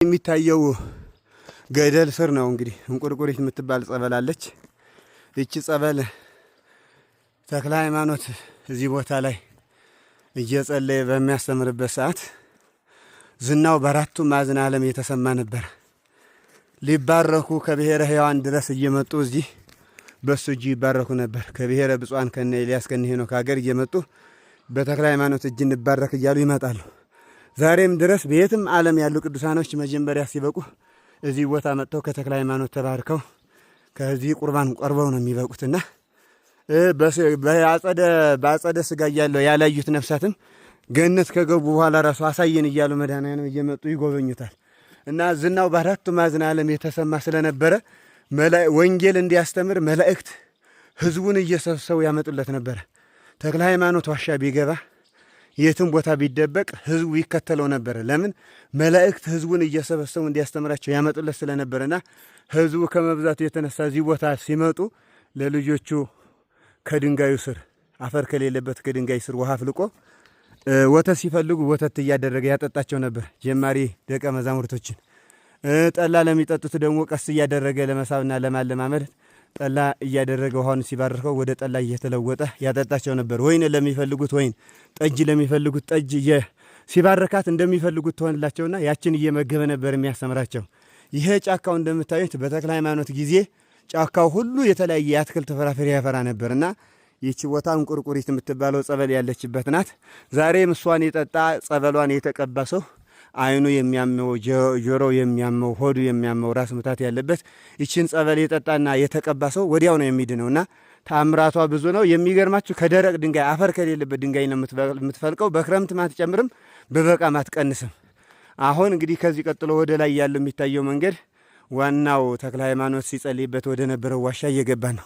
የሚታየው ገደል ስር ነው እንግዲህ እንቁርቁሪት የምትባል ጸበል አለች። እቺ ጸበል ተክለ ሃይማኖት እዚህ ቦታ ላይ እየጸለየ በሚያስተምርበት ሰዓት ዝናው በአራቱ ማዕዘነ ዓለም የተሰማ ነበር። ሊባረኩ ከብሔረ ሕያዋን ድረስ እየመጡ እዚህ በሱ እጅ ይባረኩ ነበር። ከብሔረ ብፁዓን ከነ ኤልያስ ከነ ሄኖክ ሀገር እየመጡ በተክለ ሃይማኖት እጅ እንባረክ እያሉ ይመጣሉ። ዛሬም ድረስ በየትም ዓለም ያሉ ቅዱሳኖች መጀመሪያ ሲበቁ እዚህ ቦታ መጥተው ከተክለ ሃይማኖት ተባርከው ከዚህ ቁርባን ቆርበው ነው የሚበቁትና በአጸደ ስጋ እያለው ያላዩት ነፍሳትም ገነት ከገቡ በኋላ ራሱ አሳየን እያሉ መድኃኔዓለም እየመጡ ይጎበኙታል። እና ዝናው በአራቱ ማዕዘነ ዓለም የተሰማ ስለነበረ ወንጌል እንዲያስተምር መላእክት ህዝቡን እየሰበሰቡ ያመጡለት ነበረ። ተክለ ሃይማኖት ዋሻ ቢገባ የትም ቦታ ቢደበቅ ህዝቡ ይከተለው ነበር። ለምን? መላእክት ህዝቡን እየሰበሰቡ እንዲያስተምራቸው ያመጡለት ስለነበረና ህዝቡ ከመብዛቱ የተነሳ እዚህ ቦታ ሲመጡ ለልጆቹ ከድንጋዩ ስር አፈር ከሌለበት ከድንጋይ ስር ውሃ አፍልቆ ወተት ሲፈልጉ ወተት እያደረገ ያጠጣቸው ነበር። ጀማሪ ደቀ መዛሙርቶችን ጠላ ለሚጠጡት ደግሞ ቀስ እያደረገ ለመሳብና ለማለማመድ ጠላ እያደረገ ውሃውን ሲባርከው ወደ ጠላ እየተለወጠ ያጠጣቸው ነበር። ወይን ለሚፈልጉት ወይን፣ ጠጅ ለሚፈልጉት ጠጅ ሲባረካት እንደሚፈልጉት ትሆንላቸውና ያችን እየመገበ ነበር የሚያስተምራቸው። ይሄ ጫካው እንደምታዩት በተክለ ሃይማኖት ጊዜ ጫካው ሁሉ የተለያየ የአትክልት ፍራፍሬ ያፈራ ነበርና ይቺ ቦታ እንቁርቁሪት የምትባለው ጸበል ያለችበት ናት። ዛሬም እሷን የጠጣ ጸበሏን የተቀባ ሰው አይኑ የሚያመው፣ ጆሮው የሚያመው፣ ሆዱ የሚያመው፣ ራስ ምታት ያለበት ይችን ጸበል የጠጣና የተቀባ ሰው ወዲያው ነው የሚድነውና ታምራቷ ብዙ ነው። የሚገርማችሁ ከደረቅ ድንጋይ አፈር ከሌለበት ድንጋይ ነው የምትፈልቀው። በክረምት ማትጨምርም፣ በበጋ ማትቀንስም። አሁን እንግዲህ ከዚህ ቀጥሎ ወደ ላይ ያለው የሚታየው መንገድ ዋናው ተክለ ሃይማኖት ሲጸልይበት ወደ ነበረው ዋሻ እየገባ ነው።